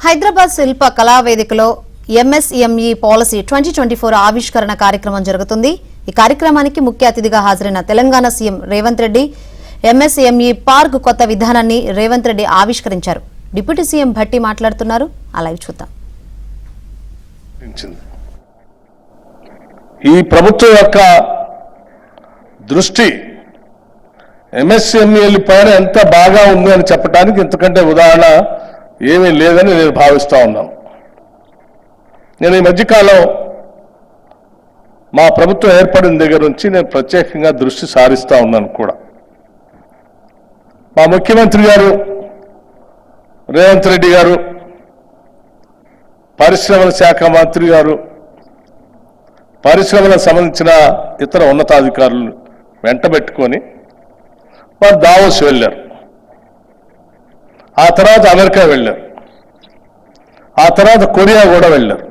హైదరాబాద్ శిల్ప కళావేదికలో MSME policy 2024 ఆవిష్కరణ కార్యక్రమం జరుగుతుంది. ఈ కార్యక్రమానికి ముఖ్య అతిథిగా హాజరైన Telangana CM Revanth Reddy MSME park కొత్త విధానాన్ని రేవంత్ రెడ్డి ఆవిష్కరించారు. డిప్యూటీ సీఎం భట్టి మాట్లాడుతున్నారు. అలాగే చూద్దాం. ఈ ప్రభుత్వం యొక్క దృష్టి ఎంఎస్ఎంఈల పైన ఎంత బాగా ఉంది అని చెప్పడానికి ఇంతకంటే ఉదాహరణ ఏమీ లేదని నేను భావిస్తూ ఉన్నాను. నేను ఈ మధ్యకాలం మా ప్రభుత్వం ఏర్పడిన దగ్గర నుంచి నేను ప్రత్యేకంగా దృష్టి సారిస్తూ ఉన్నాను కూడా. మా ముఖ్యమంత్రి గారు రేవంత్ రెడ్డి గారు, పరిశ్రమల శాఖ మంత్రి గారు, పరిశ్రమలకు సంబంధించిన ఇతర ఉన్నతాధికారులు వెంటబెట్టుకొని వారు దావోస్ వెళ్ళారు. ఆ తర్వాత అమెరికా వెళ్ళారు. ఆ తర్వాత కొరియా కూడా వెళ్ళారు.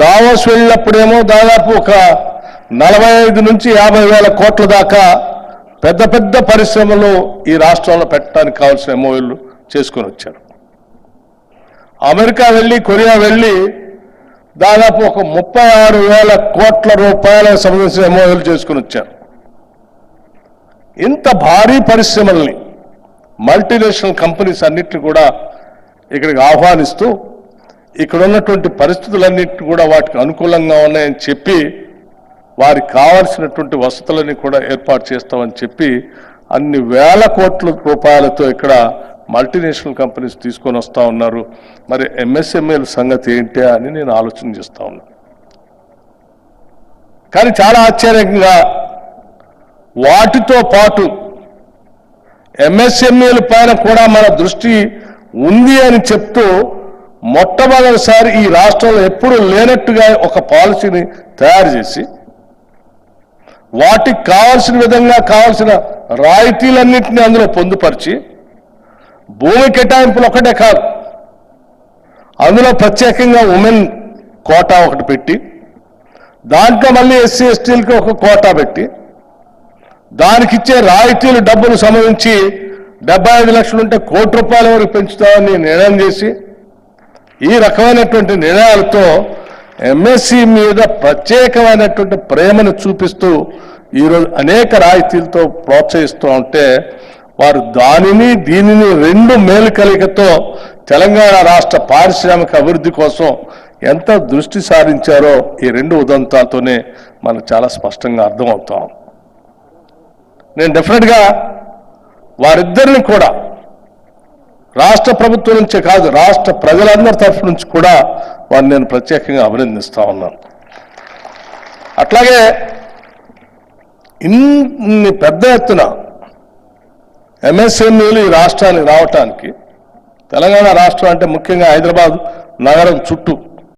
దావోస్ వెళ్ళినప్పుడేమో దాదాపు ఒక 45 నుంచి 50 వేల కోట్ల దాకా పెద్ద పెద్ద పరిశ్రమలు ఈ రాష్ట్రంలో పెట్టడానికి కావాల్సిన ఎంఓయూలు చేసుకొని వచ్చారు. అమెరికా వెళ్ళి కొరియా వెళ్ళి దాదాపు ఒక 36 వేల కోట్ల రూపాయలకు సంబంధించిన ఎంఓయూలు చేసుకుని వచ్చారు. ఇంత భారీ పరిశ్రమల్ని మల్టీనేషనల్ కంపెనీస్ అన్నిటిని కూడా ఇక్కడికి ఆహ్వానిస్తూ ఇక్కడ ఉన్నటువంటి పరిస్థితులన్నింటినీ కూడా వాటికి అనుకూలంగా ఉన్నాయని చెప్పి వారికి కావాల్సినటువంటి వసతులని కూడా ఏర్పాటు చేస్తామని చెప్పి అన్ని వేల కోట్ల రూపాయలతో ఇక్కడ మల్టీనేషనల్ కంపెనీస్ తీసుకొని వస్తూ ఉన్నారు. మరి ఎంఎస్ఎంఈల సంగతి ఏంటి అని నేను ఆలోచన చేస్తూ ఉన్నాను. కానీ చాలా ఆశ్చర్యంగా వాటితో పాటు ఎంఎస్ఎంఈల పైన కూడా మన దృష్టి ఉంది అని చెప్తూ మొట్టమొదటిసారి ఈ రాష్ట్రంలో ఎప్పుడు లేనట్టుగా ఒక పాలసీని తయారు చేసి వాటికి కావాల్సిన విధంగా కావాల్సిన రాయితీలన్నింటినీ అందులో పొందుపరిచి భూమి కేటాయింపులు ఒకటే కాదు, అందులో ప్రత్యేకంగా ఉమెన్ కోటా ఒకటి పెట్టి దాంట్లో మళ్ళీ ఎస్సీ ఎస్టీలకి ఒక కోటా పెట్టి దానికిచ్చే రాయితీలు డబ్బులు సంబంధించి 75 లక్షలు ఉంటే ₹1 కోటి వరకు పెంచుతామని నిర్ణయం చేసి ఈ రకమైనటువంటి నిర్ణయాలతో ఎంఎస్సి మీద ప్రత్యేకమైనటువంటి ప్రేమను చూపిస్తూ ఈరోజు అనేక రాయితీలతో ప్రోత్సహిస్తూ ఉంటే వారు దీనిని 2 మేలుకలికతో తెలంగాణ రాష్ట్ర పారిశ్రామిక అభివృద్ధి కోసం ఎంత దృష్టి సారించారో ఈ 2 ఉదంతాలతోనే మనకు చాలా స్పష్టంగా అర్థమవుతాం. నేను డెఫినెట్గా వారిద్దరిని కూడా రాష్ట్ర ప్రభుత్వం నుంచే కాదు రాష్ట్ర ప్రజలందరి తరఫు నుంచి కూడా వారిని నేను ప్రత్యేకంగా అభినందిస్తూ ఉన్నాను. అట్లాగే ఇన్ని పెద్ద ఎత్తున ఎంఎస్ఎంఈలు ఈ రాష్ట్రానికి రావటానికి తెలంగాణ రాష్ట్రం అంటే ముఖ్యంగా హైదరాబాద్ నగరం చుట్టూ